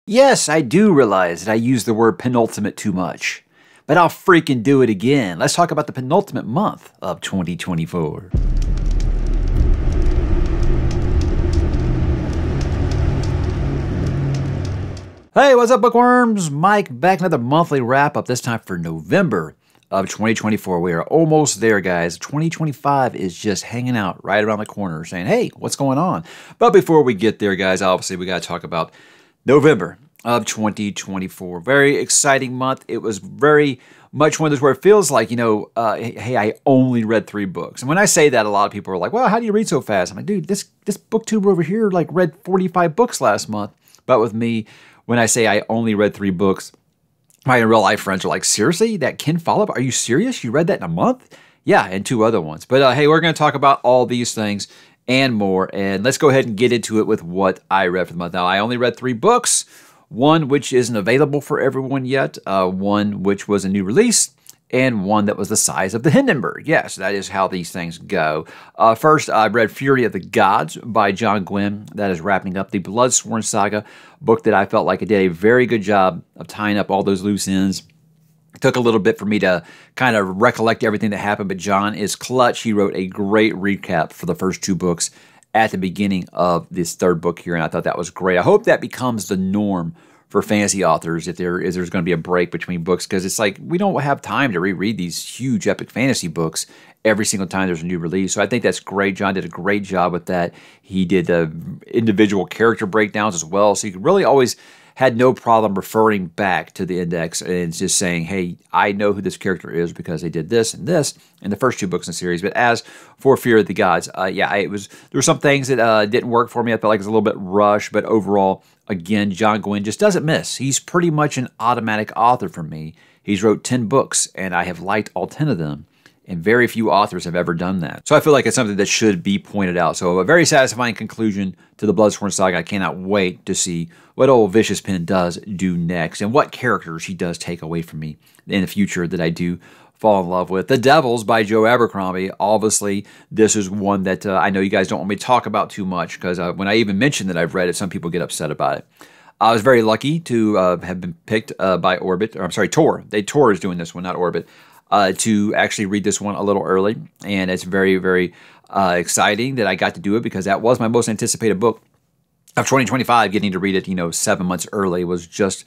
Yes, I do realize that I use the word penultimate too much, but I'll freaking do it again. Let's talk about the penultimate month of 2024. Hey, what's up, bookworms? Mike back, another monthly wrap up, this time for November of 2024. We are almost there, guys. 2025 is just hanging out right around the corner saying, hey, what's going on? But before we get there, guys, obviously we got to talk about November of 2024. Very exciting month. It was very much one of those where it feels like, hey, I only read 3 books. And when I say that, a lot of people are like, well, how do you read so fast? I'm like, dude, this booktuber over here like read 45 books last month. But with me, when I say I only read 3 books, my real life friends are like, seriously? That Ken Follett? Are you serious? You read that in a month? Yeah, and 2 other ones. But hey, we're going to talk about all these things and more. And let's go ahead and get into it with what I read for the month. Now, I only read 3 books. One which isn't available for everyone yet. One which was a new release. And one that was the size of the Hindenburg. Yes, that is how these things go. First, I read Fury of the Gods by John Gwynne. That is wrapping up the Bloodsworn Saga, book that I felt like it did a very good job of tying up all those loose ends. It took a little bit for me to kind of recollect everything that happened, but John is clutch. He wrote a great recap for the first 2 books at the beginning of this 3rd book here, and I thought that was great. I hope that becomes the norm for fantasy authors if there's going to be a break between books, because it's like we don't have time to reread these huge epic fantasy books every single time there's a new release. So I think that's great. John did a great job with that. He did individual character breakdowns as well, so you really always had no problem referring back to the index and just saying, hey, I know who this character is because they did this and this in the first 2 books in the series. But as for Fear of the Gods, there were some things that didn't work for me. I felt like it was a little bit rushed, but overall, again, John Gwynne just doesn't miss. He's pretty much an automatic author for me. He's wrote 10 books, and I have liked all 10 of them. And very few authors have ever done that. So I feel like it's something that should be pointed out. So a very satisfying conclusion to the Bloodsworn Saga. I cannot wait to see what old Vicious Pen does do next and what characters he does take away from me in the future that I do fall in love with. The Devils by Joe Abercrombie. Obviously, this is one that I know you guys don't want me to talk about too much because when I even mention that I've read it, some people get upset about it. I was very lucky to have been picked by Orbit, or I'm sorry, Tor. Tor is doing this one, not Orbit. To actually read this one a little early. And it's very, very exciting that I got to do it because that was my most anticipated book of 2025. Getting to read it, 7 months early was just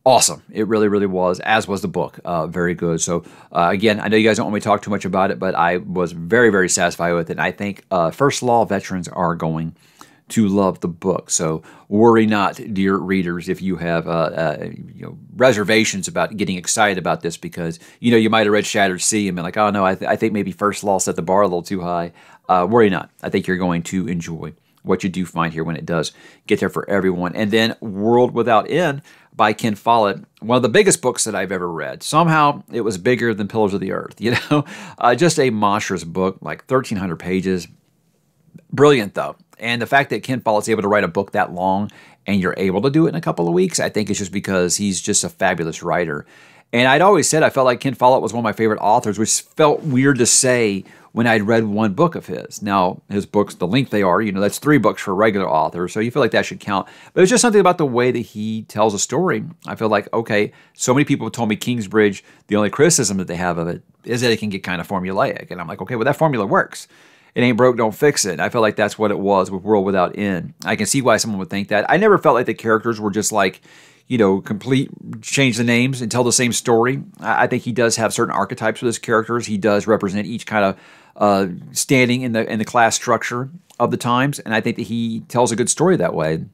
awesome. It really, really was, as was the book. Very good. So, again, I know you guys don't want me to talk too much about it, but I was very, very satisfied with it. And I think First Law veterans are going to love the book. So worry not, dear readers, if you have reservations about getting excited about this because, you might have read Shattered Sea and been like, oh, no, I think maybe First Law set the bar a little too high. Worry not. I think you're going to enjoy what you do find here when it does get there for everyone. And then World Without End by Ken Follett, one of the biggest books that I've ever read. Somehow it was bigger than Pillars of the Earth, just a monstrous book, like 1,300 pages. Brilliant, though. And the fact that Ken Follett's able to write a book that long and you're able to do it in a couple of weeks, I think it's just because he's just a fabulous writer. And I'd always said I felt like Ken Follett was one of my favorite authors, which felt weird to say when I'd read 1 book of his. Now, his books, the length they are, that's 3 books for a regular author, so you feel like that should count. But it's just something about the way that he tells a story. I feel like, okay, so many people told me Kingsbridge, the only criticism that they have of it is that it can get kind of formulaic. And I'm like, okay, well, that formula works. It ain't broke, don't fix it. I feel like that's what it was with World Without End. I can see why someone would think that. I never felt like the characters were just like, complete, change the names and tell the same story. I think he does have certain archetypes with his characters. He does represent each kind of standing in the class structure of the times, and I think that he tells a good story that way.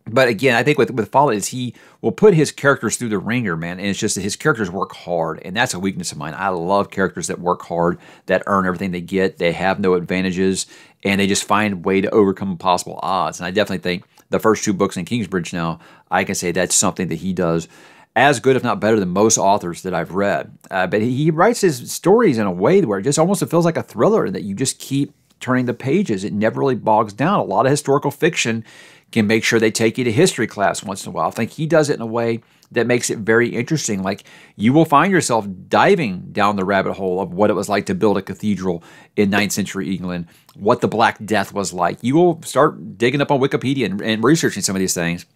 But again, I think with Follett is he will put his characters through the ringer, man, and it's just that his characters work hard, and that's a weakness of mine. I love characters that work hard, that earn everything they get, they have no advantages, and they just find a way to overcome impossible odds. And I definitely think the first 2 books in Kingsbridge now, I can say that's something that he does as good, if not better, than most authors that I've read. But he writes his stories in a way where it just almost feels like a thriller that you just keep turning the pages. It never really bogs down. A lot of historical fiction can make sure they take you to history class once in a while. I think he does it in a way that makes it very interesting. Like, you will find yourself diving down the rabbit hole of what it was like to build a cathedral in 9th century England, what the Black Death was like. You will start digging up on Wikipedia and researching some of these things.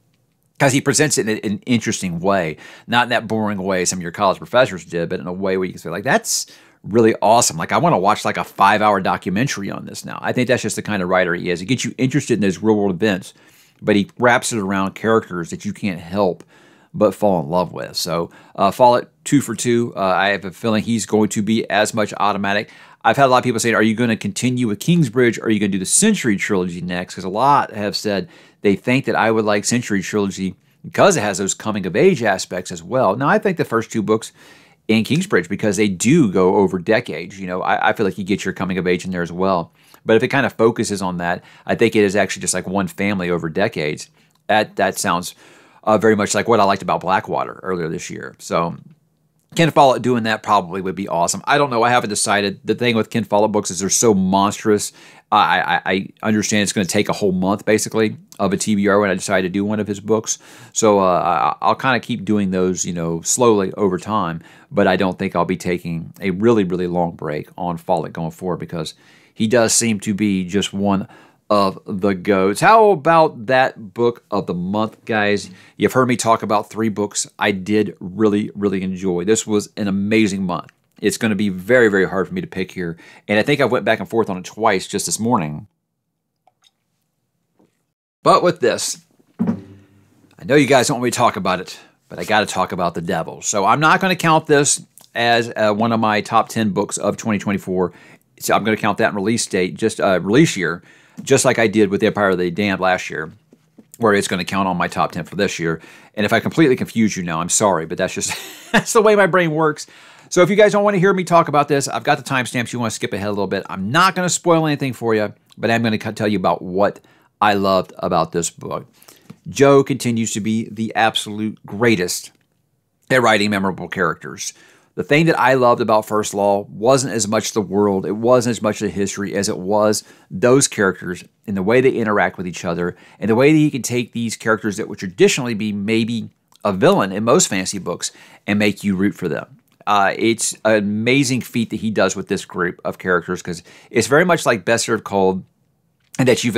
because he presents it in an interesting way, not in that boring way some of your college professors did, but in a way where you can say, like, that's really awesome. Like, I want to watch like a 5-hour documentary on this now. I think that's just the kind of writer he is. He gets you interested in those real world events, but he wraps it around characters that you can't help but fall in love with. So Follett, 2 for 2. I have a feeling he's going to be as much automatic. I've had a lot of people saying, are you going to continue with Kingsbridge, or are you going to do the Century Trilogy next? Because a lot have said they think that I would like Century Trilogy because it has those coming-of-age aspects as well. Now, I think the first 2 books in Kingsbridge, because they do go over decades, I feel like you get your coming-of-age in there as well. But if it kind of focuses on that, I think it is actually just like one family over decades. That sounds very much like what I liked about Blackwater earlier this year. So Ken Follett doing that probably would be awesome. I don't know. I haven't decided. The thing with Ken Follett books is they're so monstrous. I understand it's going to take a whole month, basically, of a TBR when I decide to do one of his books. So I'll kind of keep doing those, slowly over time. But I don't think I'll be taking a really, really long break on Follett going forward, because he does seem to be just one of the GOATs. How about that book of the month, guys? You've heard me talk about 3 books I did really, really enjoy. This was an amazing month. It's going to be very, very hard for me to pick here. And I think I went back and forth on it twice just this morning. But with this, I know you guys don't want me to talk about it, but I got to talk about The Devil. So I'm not going to count this as one of my top 10 books of 2024. So I'm going to count that in release date, just release year, just like I did with Empire of the Damned last year, where it's going to count on my top 10 for this year. And if I completely confuse you now, I'm sorry, but that's just that's the way my brain works. So if you guys don't want to hear me talk about this, I've got the timestamps. You want to skip ahead a little bit. I'm not going to spoil anything for you, but I'm going to tell you about what I loved about this book. Joe continues to be the absolute greatest at writing memorable characters. The thing that I loved about First Law wasn't as much the world, it wasn't as much the history as it was those characters and the way they interact with each other, and the way that he can take these characters that would traditionally be maybe a villain in most fantasy books and make you root for them. It's an amazing feat that he does with this group of characters, because it's very much like Best Served Cold, and that you've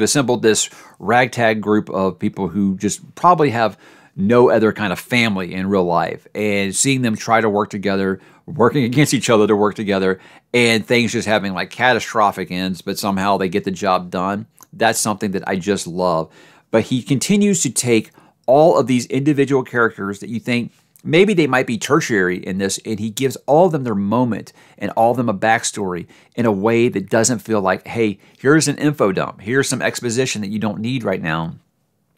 assembled this ragtag group of people who just probably have no other kind of family in real life, and seeing them try to work together, working against each other to work together, and things just having like catastrophic ends, but somehow they get the job done. That's something that I just love. But he continues to take all of these individual characters that you think maybe they might be tertiary in this, and he gives all of them their moment and all of them a backstory in a way that doesn't feel like, hey, here's an info dump, here's some exposition that you don't need right now.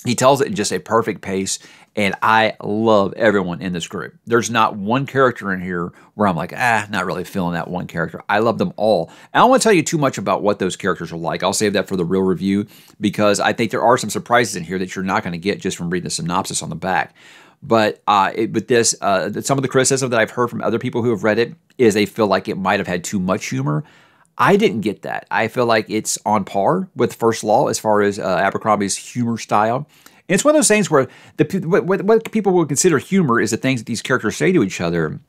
He tells it in just a perfect pace, and I love everyone in this group. There's not one character in here where I'm like, not really feeling that one character. I love them all. I don't want to tell you too much about what those characters are like. I'll save that for the real review, because I think there are some surprises in here that you're not going to get just from reading the synopsis on the back. But with this, some of the criticism that I've heard from other people who have read it is they feel like it might have had too much humor. I didn't get that. I feel like it's on par with First Law as far as Abercrombie's humor style. And it's one of those things where what people would consider humor is the things that these characters say to each other.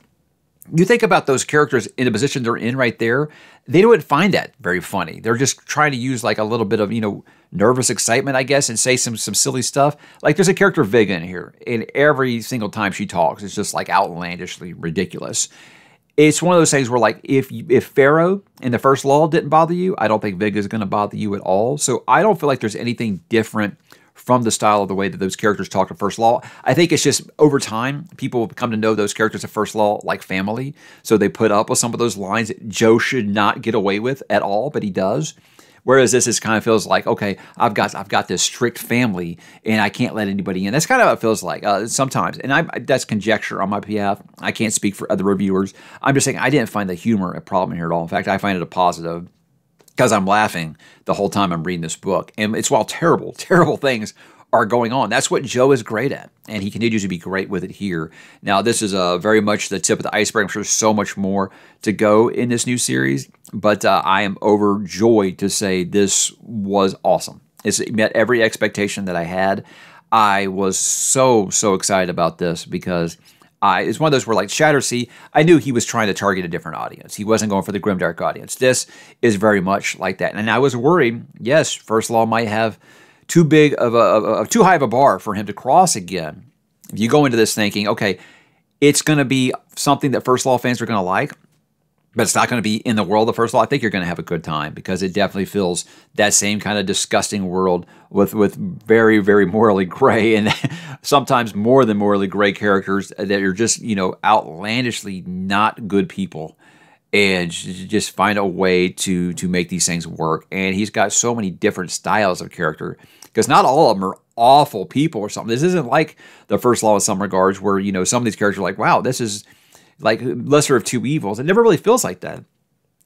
You think about those characters in the position they're in right there, they don't find that very funny. They're just trying to use like a little bit of, nervous excitement, I guess, and say some silly stuff. Like there's a character Vigga in here, and every single time she talks, it's just like outlandishly ridiculous. It's one of those things where, like, if Pharaoh in the First Law didn't bother you, I don't think Vigga is going to bother you at all. So I don't feel like there's anything different from the style of the way that those characters talk to First Law. I think it's just over time, people come to know those characters of First Law like family. So they put up with some of those lines that Joe should not get away with at all, but he does. Whereas this kind of feels like, okay, I've got this strict family and I can't let anybody in. That's kind of how it feels like sometimes. And that's conjecture on my behalf. I can't speak for other reviewers. I'm just saying I didn't find the humor a problem here at all. In fact, I find it a positive, because I'm laughing the whole time I'm reading this book. And it's while terrible, terrible things are going on. That's what Joe is great at, and he continues to be great with it here. Now, this is very much the tip of the iceberg. I'm sure there's so much more to go in this new series, but I am overjoyed to say this was awesome. It met every expectation that I had. I was so excited about this because it's one of those where, like Shattersea, I knew he was trying to target a different audience. He wasn't going for the grimdark audience. This is very much like that. And I was worried, yes, First Law might have too big of too high of a bar for him to cross again. If you go into this thinking, okay, it's going to be something that First Law fans are going to like, but it's not going to be in the world of First Law, I think you're going to have a good time, because it definitely feels that same kind of disgusting world with very, very morally gray, and sometimes more than morally gray characters that are just, you know, outlandishly not good people, and just find a way to make these things work. And he's got so many different styles of character, because not all of them are awful people or something. This isn't like the First Law in some regards, where, you know, some of these characters are like, wow, this is like lesser of two evils. It never really feels like that,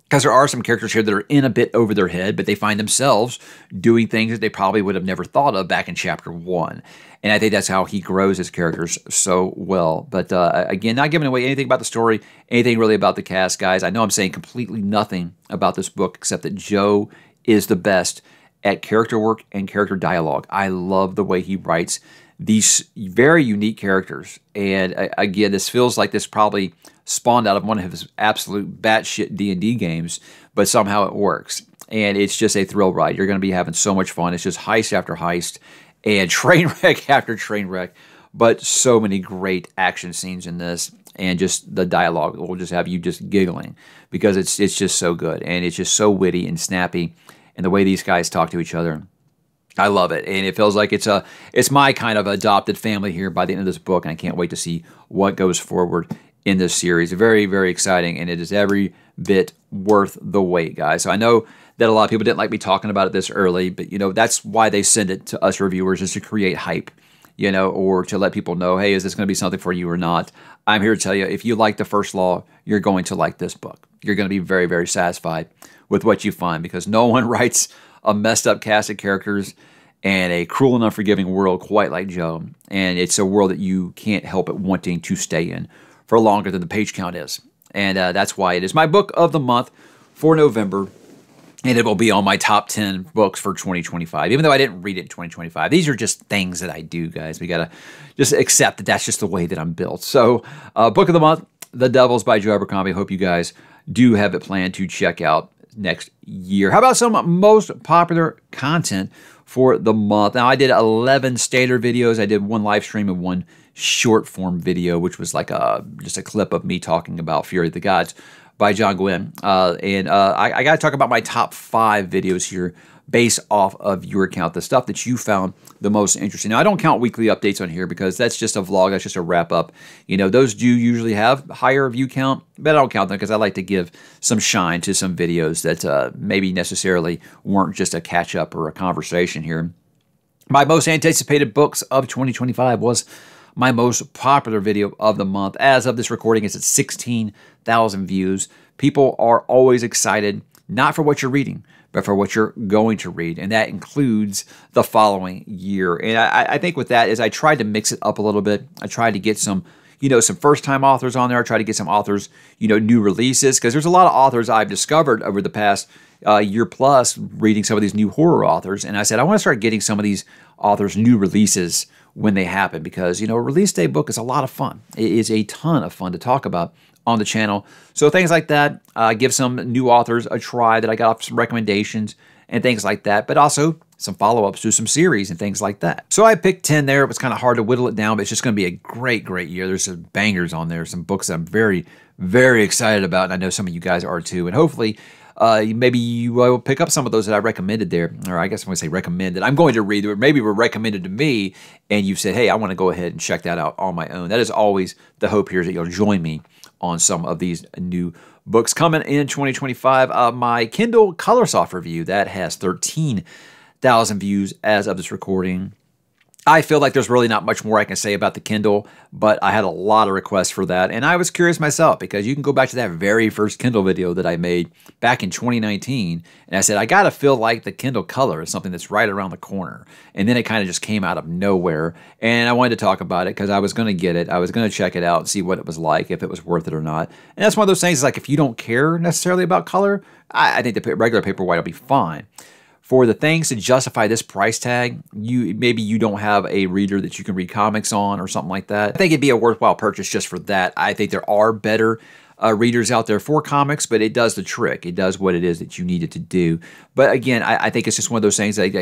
because there are some characters here that are in a bit over their head, but they find themselves doing things that they probably would have never thought of back in chapter 1. And I think that's how he grows his characters so well. But again, not giving away anything about the story, anything really about the cast, guys. I know I'm saying completely nothing about this book except that Joe is the best at character work and character dialogue. I love the way he writes these very unique characters. And again, this feels like this probably spawned out of one of his absolute batshit D&D games, but somehow it works. And it's just a thrill ride. You're going to be having so much fun. It's just heist after heist and train wreck after train wreck, but so many great action scenes in this, and just the dialogue will just have you just giggling, because it's just so good, and it's just so witty and snappy, and the way these guys talk to each other, I love it. And it feels like it's my kind of adopted family here by the end of this book, and I can't wait to see what goes forward in this series. Very, very exciting, and it is every bit worth the wait, guys. So I know that a lot of people didn't like me talking about it this early, but, you know, that's why they send it to us reviewers, is to create hype, you know, or to let people know, hey, is this going to be something for you or not? I'm here to tell you, if you like the First Law, you're going to like this book. You're going to be very, very satisfied with what you find, because no one writes a messed up cast of characters and a cruel and unforgiving world quite like Joe. And it's a world that you can't help but wanting to stay in for longer than the page count is. And that's why it is my book of the month for November. And it will be on my top 10 books for 2025, even though I didn't read it in 2025. These are just things that I do, guys. We got to just accept that that's just the way that I'm built. So, book of the month, The Devils by Joe Abercrombie. Hope you guys do have it planned to check out next year. How about some most popular content for the month? Now, I did 11 standard videos. I did one live stream and one short form video, which was like just a clip of me talking about Fury of the Gods by John Gwynn. I got to talk about my top 5 videos here based off of your account, the stuff that you found the most interesting. Now, I don't count weekly updates on here, because that's just a vlog. That's just a wrap up. You know, those do usually have higher view count, but I don't count them because I like to give some shine to some videos that maybe necessarily weren't just a catch up or a conversation here. My most anticipated books of 2025 was my most popular video of the month. As of this recording, it's at 16,000 views. People are always excited, not for what you're reading, but for what you're going to read. And that includes the following year. And I think with that is I tried to mix it up a little bit. I tried to get some, you know, some first-time authors on there. I tried to get some authors, you know, new releases, because there's a lot of authors I've discovered over the past year plus reading some of these new horror authors. And I said, I want to start getting some of these authors' new releases when they happen, because, you know, a release day book is a lot of fun. It is a ton of fun to talk about on the channel. So things like that, give some new authors a try that I got off some recommendations and things like that, but also some follow-ups to some series and things like that. So I picked 10 there. It was kind of hard to whittle it down, but it's just going to be a great, great year. There's some bangers on there, some books that I'm very, very excited about, and I know some of you guys are too. And hopefully, maybe you will pick up some of those that I recommended there, or I guess I'm going to say recommended. I'm going to read them, or maybe were recommended to me, and you've said, hey, I want to go ahead and check that out on my own. That is always the hope here, is that you'll join me on some of these new books coming in 2025. My Kindle Colorsoft review, that has 13,000 views as of this recording. I feel like there's really not much more I can say about the Kindle, but I had a lot of requests for that, and I was curious myself, because you can go back to that very first Kindle video that I made back in 2019, and I said, I gotta feel like the Kindle Color is something that's right around the corner, and then it kind of just came out of nowhere, and I wanted to talk about it because I was going to get it, I was going to check it out and see what it was like, if it was worth it or not. And that's one of those things, like, if you don't care necessarily about color, I think the regular Paperwhite will be fine. For the things to justify this price tag, maybe you don't have a reader that you can read comics on or something like that. I think it'd be a worthwhile purchase just for that. I think there are better readers out there for comics, but it does the trick. It does what it is that you need it to do. But again, I think it's just one of those things that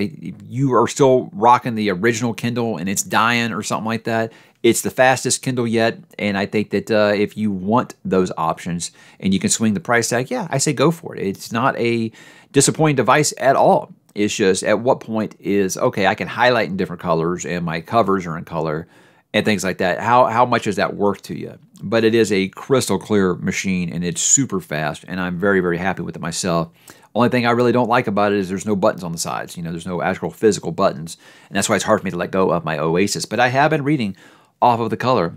you are still rocking the original Kindle and it's dying or something like that. It's the fastest Kindle yet, and I think that if you want those options and you can swing the price tag, yeah, I say go for it. It's not a disappointing device at all. It's just at what point is, okay, I can highlight in different colors and my covers are in color and things like that. How much is that worth to you? But it is a crystal clear machine and it's super fast, and I'm very, very happy with it myself. Only thing I really don't like about it is there's no buttons on the sides. There's no actual physical buttons, and that's why it's hard for me to let go of my Oasis. But I have been reading off of the Color.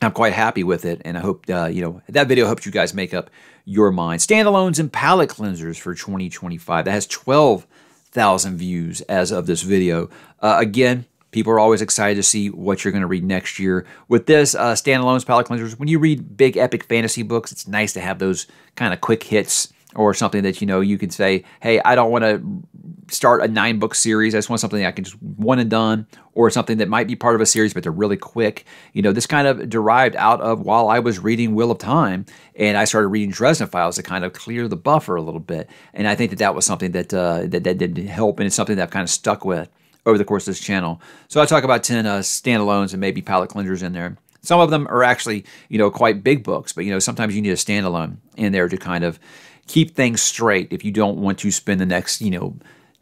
I'm quite happy with it, and I hope, that video helped you guys make up your mind. Standalones and palette cleansers for 2025. That has 12,000 views as of this video. Again, people are always excited to see what you're going to read next year. With this, standalones, palette cleansers, when you read big epic fantasy books, it's nice to have those kind of quick hits or something that, you can say, hey, I don't want to start a 9-book series. I just want something I can just one and done, or something that might be part of a series, but they're really quick. This kind of derived out of while I was reading Wheel of Time, and I started reading Dresden Files to kind of clear the buffer a little bit. And I think that was something that did help, and it's something that I've kind of stuck with over the course of this channel. So I talk about 10 standalones and maybe palette cleansers in there. Some of them are actually, quite big books, but, sometimes you need a standalone in there to kind of keep things straight if you don't want to spend the next,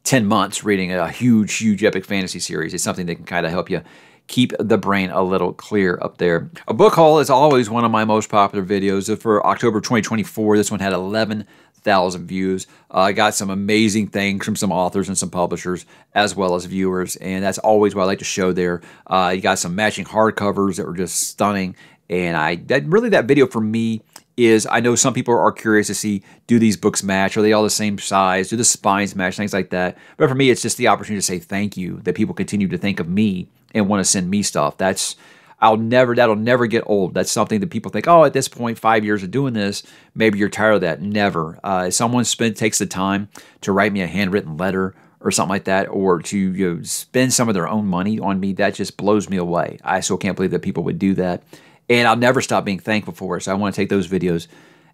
10 months reading a huge, huge epic fantasy series. It's something that can kind of help you keep the brain a little clear up there. A book haul is always one of my most popular videos. For October 2024, this one had 11,000 views. I got some amazing things from some authors and some publishers, as well as viewers, and that's always what I like to show there. You got some matching hardcovers that were just stunning, and that video for me is, I know some people are curious to see, do these books match? Are they all the same size? Do the spines match? Things like that. But for me, it's just the opportunity to say thank you, that people continue to think of me and want to send me stuff. That'll never get old. That's something that people think, oh, at this point, 5 years of doing this, maybe you're tired of that. Never. Someone takes the time to write me a handwritten letter or something like that, or to spend some of their own money on me, that just blows me away. I still can't believe that people would do that. And I'll never stop being thankful for it. So I want to take those videos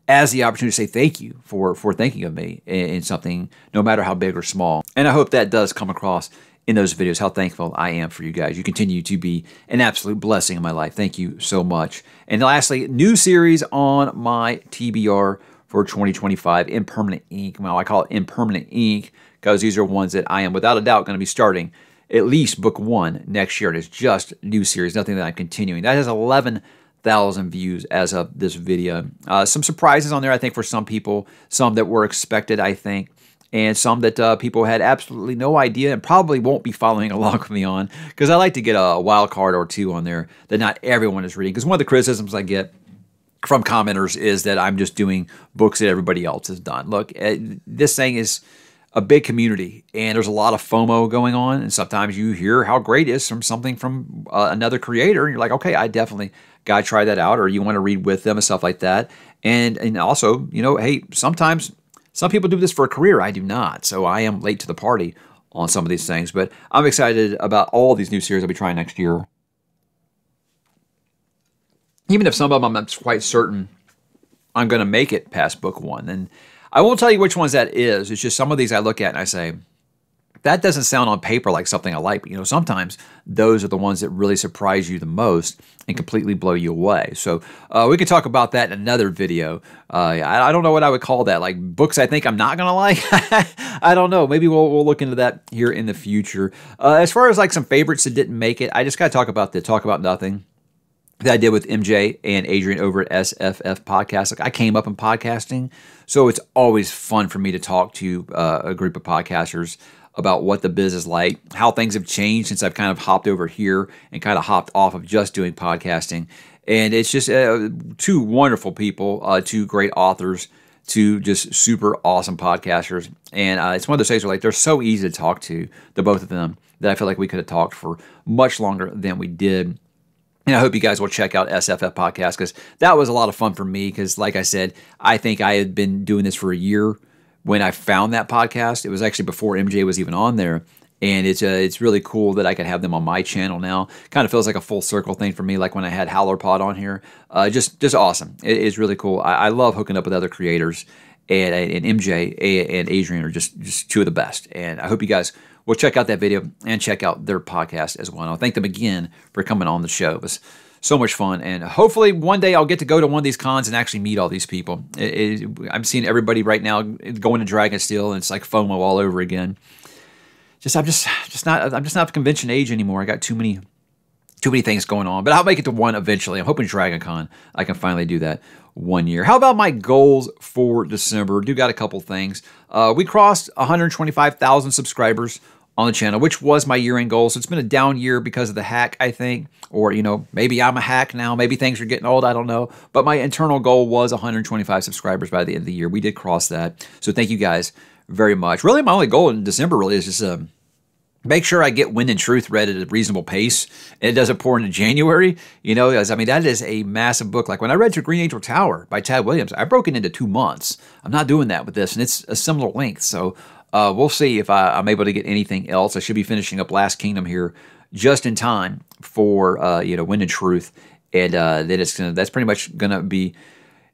as the opportunity to say thank you for thinking of me in something, no matter how big or small. And I hope that does come across in those videos, how thankful I am for you guys. You continue to be an absolute blessing in my life. Thank you so much. And lastly, new series on my TBR for 2025, Impermanent Ink. Well, I call it Impermanent Ink because these are ones that I am without a doubt going to be starting at least book 1 next year. And it's just new series, nothing that I'm continuing. That has 11,000 views as of this video. Some surprises on there, I think, for some people, some that were expected, I think, and some that people had absolutely no idea and probably won't be following along with me on, because I like to get a wild card or two on there that not everyone is reading. Because one of the criticisms I get from commenters is that I'm just doing books that everybody else has done. Look, this thing is a big community, and there's a lot of FOMO going on, and sometimes you hear how great it is from something from another creator, and you're like, okay, I definitely got to try that out, or you want to read with them and stuff like that. And also, hey, sometimes some people do this for a career. I do not, so I am late to the party on some of these things, but I'm excited about all these new series I'll be trying next year. Even if some of them I'm not quite certain I'm going to make it past book 1. And I won't tell you which ones that is. It's just some of these I look at and I say, that doesn't sound on paper like something I like. But, sometimes those are the ones that really surprise you the most and completely blow you away. So we could talk about that in another video. I don't know what I would call that. Like books I think I'm not going to like. I don't know. Maybe we'll look into that here in the future. As far as like some favorites that didn't make it, I just got to talk about the Talk About Nothing that I did with MJ and Adrian over at SFF Podcast. Like, I came up in podcasting, so it's always fun for me to talk to a group of podcasters about what the biz is like, how things have changed since I've kind of hopped over here and kind of hopped off of just doing podcasting. And it's just two wonderful people, two great authors, two just super awesome podcasters. And it's one of those things where like they're so easy to talk to, the both of them, that I feel like we could have talked for much longer than we did. And I hope you guys will check out SFF Podcast, because that was a lot of fun for me, because like I said, I think I had been doing this for a year when I found that podcast. It was actually before MJ was even on there. And it's really cool that I can have them on my channel now. Kind of feels like a full circle thing for me, like when I had HowlerPod on here. Just awesome. It's really cool. I love hooking up with other creators, and MJ and Adrian are just two of the best. And I hope you guys will check out that video and check out their podcast as well. And I'll thank them again for coming on the show. It was so much fun, and hopefully one day I'll get to go to one of these cons and actually meet all these people. I'm seeing everybody right now going to Dragonsteel, and it's like FOMO all over again. I'm just not the convention age anymore. I got too many things going on, but I'll make it to one eventually. I'm hoping DragonCon I can finally do that one year. How about my goals for December? Do got a couple things. We crossed 125,000 subscribers on the channel, which was my year-end goal. So it's been a down year because of the hack, I think. Or, maybe I'm a hack now. Maybe things are getting old. I don't know. But my internal goal was 125 subscribers by the end of the year. We did cross that. So thank you guys very much. Really, my only goal in December really is just make sure I get Wind and Truth read at a reasonable pace, and it doesn't pour into January. That is a massive book. Like when I read through Green Angel Tower by Tad Williams, I broke it into 2 months. I'm not doing that with this, and it's a similar length. So we'll see if I'm able to get anything else. I should be finishing up Last Kingdom here just in time for Wind and Truth, and then that's pretty much gonna be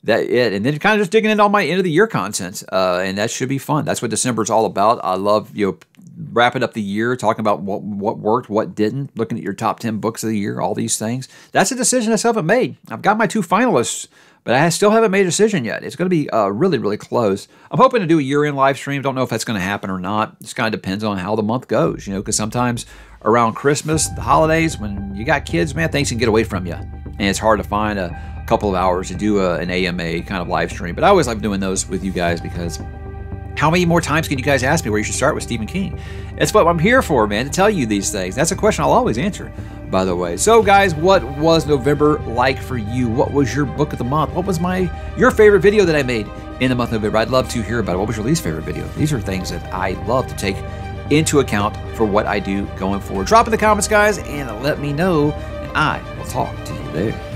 that it. And then kind of just digging into all my end of the year content, and that should be fun. That's what December's all about. I love wrapping up the year, talking about what worked, what didn't, looking at your top 10 books of the year, all these things. That's a decision I still haven't made. I've got my 2 finalists, but I still haven't made a decision yet. It's going to be really, really close. I'm hoping to do a year-end live stream. Don't know if that's going to happen or not. It just kind of depends on how the month goes, because sometimes around Christmas, the holidays, when you got kids, man, things can get away from you. And it's hard to find a couple of hours to do an AMA kind of live stream. But I always like doing those with you guys, because how many more times can you guys ask me where you should start with Stephen King? It's what I'm here for, man, to tell you these things. That's a question I'll always answer, by the way. So, guys, what was November like for you? What was your book of the month? What was your favorite video that I made in the month of November? I'd love to hear about it. What was your least favorite video? These are things that I love to take into account for what I do going forward. Drop in the comments, guys, and let me know, and I will talk to you there.